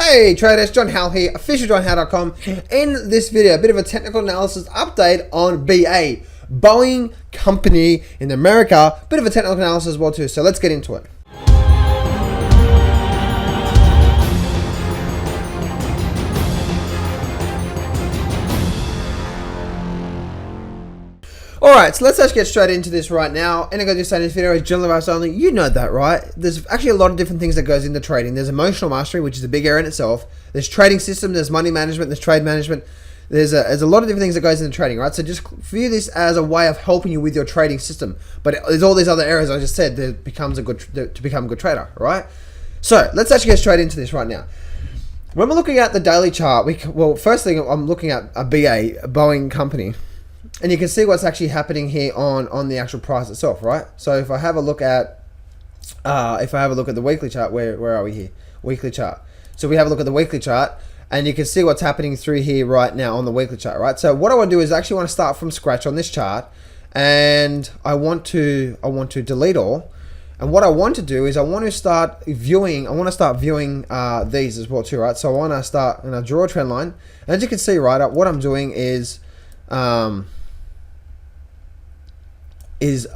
Hey traders, John Howell here, officialjohnhowell.com. In this video, a bit of a technical analysis update on BA, Boeing company in America. Bit of a technical analysis as well too, so let's get into it. Alright, so let's actually get straight into this right now. And I'm going to say this video is general advice only. You know that, right? There's actually a lot of different things that goes into trading. There's emotional mastery, which is a big area in itself. There's trading system, there's money management, there's trade management. There's a lot of different things that goes into trading, right? So just view this as a way of helping you with your trading system. But there's all these other areas I just said that becomes to become a good trader, right? So let's actually get straight into this right now. When we're looking at the daily chart, first thing I'm looking at a Boeing company. And you can see what's actually happening here on the actual price itself, right? So if I have a look at the weekly chart, where are we here? Weekly chart. So we have a look at the weekly chart, and you can see what's happening through here right now on the weekly chart, right? So what I want to do is I actually want to start from scratch on this chart, and I want to delete all. And what I want to do is I want to start viewing these as well too, right? So I'm gonna draw a trend line. And as you can see, right, what I'm doing is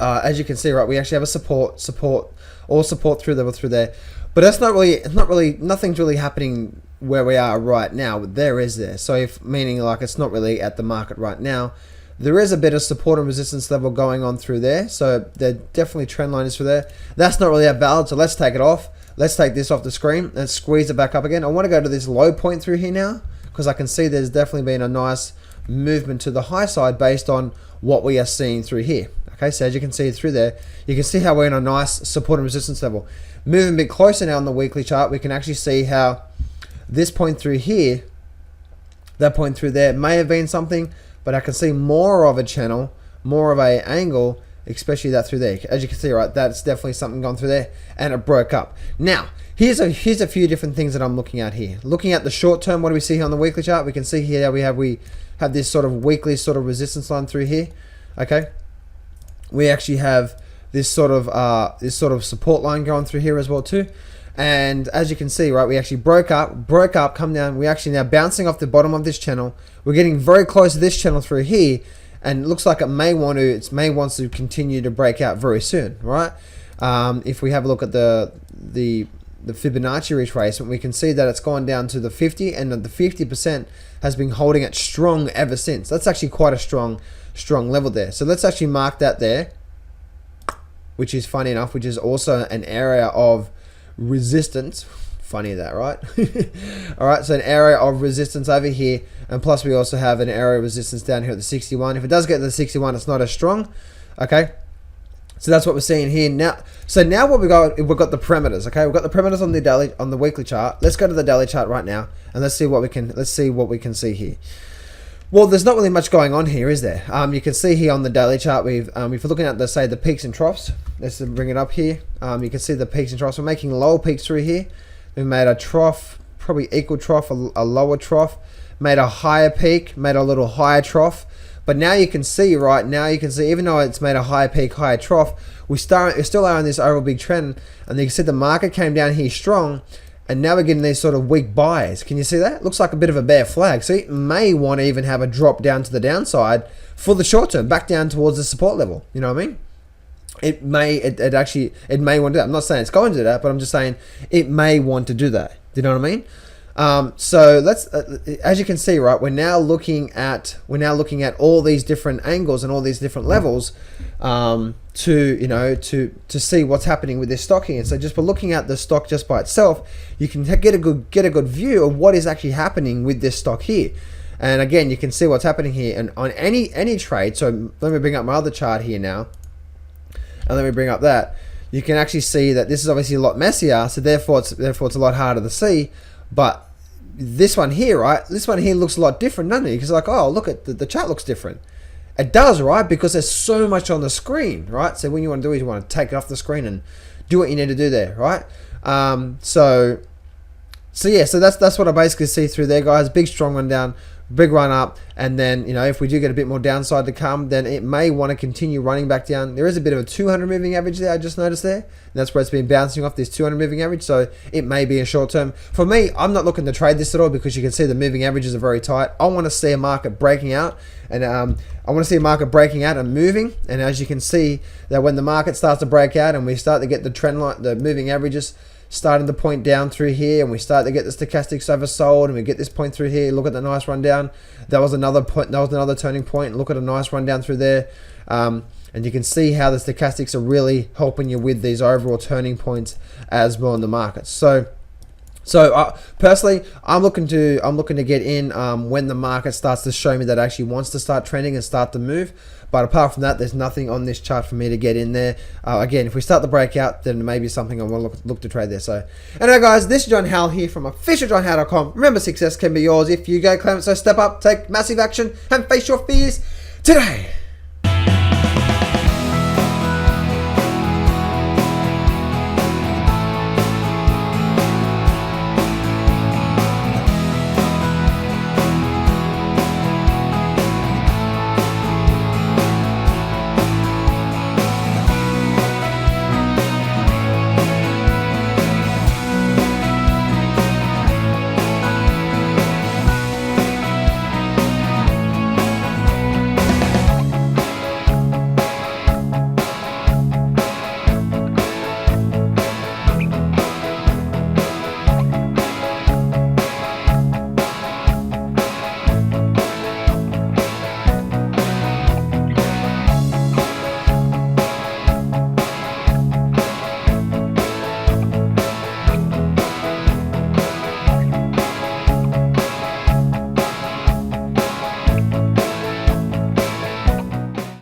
as you can see, right, we actually have a support through there, but that's nothing's really happening where we are right now. But there is there, so meaning like it's not really at the market right now. There is a bit of support and resistance level going on through there, so there definitely trend line is through there. That's not really that valid, so let's take it off. Let's take this off the screen and squeeze it back up again. I want to go to this low point through here now because I can see there's definitely been a nice movement to the high side based on what we are seeing through here. Okay, so as you can see through there, you can see how we're in a nice support and resistance level. Moving a bit closer now on the weekly chart, we can actually see how this point through here, that point through there may have been something, but I can see more of a channel, more of a angle, especially that through there. As you can see, right, that's definitely something gone through there, and it broke up. Now, here's a few different things that I'm looking at here. Looking at the short term, what do we see here on the weekly chart? We can see here we have this sort of weekly sort of resistance line through here. Okay, we actually have this sort of support line going through here as well too. And as you can see, right, we actually broke up, come down. We actually now bouncing off the bottom of this channel. We're getting very close to this channel through here, and it looks like it may want to continue to break out very soon, right? If we have a look at the Fibonacci retracement, we can see that it's gone down to the 50, and the 50% has been holding it strong ever since. That's actually quite a strong level there. So let's actually mark that there, which is funny enough, which is also an area of resistance. Funny that, right? All right, so an area of resistance over here, and plus we also have an area of resistance down here at the 61. If it does get to the 61, it's not as strong. Okay, so that's what we're seeing here now. So now what we've got the parameters. Okay, we've got the parameters on the weekly chart. Let's go to the daily chart right now, and let's see what we can see here. Well, there's not really much going on here, is there? You can see here on the daily chart, if we're looking at the peaks and troughs, let's bring it up here. You can see the peaks and troughs. We're making lower peaks through here. We made a trough, probably equal trough, a lower trough, made a higher peak, made a little higher trough. But now you can see, right now you can see, even though it's made a higher peak, higher trough, we still are on this overall big trend. And you can see the market came down here strong, and now we're getting these sort of weak buys. Can you see that? Looks like a bit of a bear flag. So it may want to even have a drop down to the downside for the short term, back down towards the support level. You know what I mean? It may want to do that. I'm not saying it's going to do that, but I'm just saying it may want to do that. Do you know what I mean? So let's, as you can see, right, we're now looking at all these different angles and all these different levels to see what's happening with this stock here. So just by looking at the stock just by itself, you can get a good view of what is actually happening with this stock here. And again, you can see what's happening here, and on any trade. So let me bring up my other chart here now, and let me bring up that. You can actually see that this is obviously a lot messier, so therefore it's a lot harder to see. But this one here, right? This one here looks a lot different, doesn't it? Because like, oh, look at the chart looks different. It does, right? Because there's so much on the screen, right? So what you want to do is you want to take it off the screen and do what you need to do there, right? So So yeah, so that's what I basically see through there, guys. Big strong run down, big run up, and then, you know, if we do get a bit more downside to come, then it may want to continue running back down. There is a bit of a 200 moving average there, I just noticed there. And that's where it's been bouncing off this 200 moving average, so it may be a short term. For me, I'm not looking to trade this at all because you can see the moving averages are very tight. I want to see a market breaking out, and I want to see a market breaking out and moving. And as you can see, that when the market starts to break out and we start to get the trend line, the moving averages starting to point down through here, and we start to get the stochastics oversold, and we get this point through here. Look at the nice rundown. That was another point. That was another turning point. Look at a nice rundown through there, and you can see how the stochastics are really helping you with these overall turning points as well in the market. So personally, I'm looking to get in when the market starts to show me that it actually wants to start trending and start to move. But apart from that, there's nothing on this chart for me to get in there. Again, if we start the breakout, then maybe something I want to look to trade there. So, anyway, guys, this is John Howell here from officialjohnhowell.com. Remember, success can be yours if you go claim it. So step up, take massive action, and face your fears today.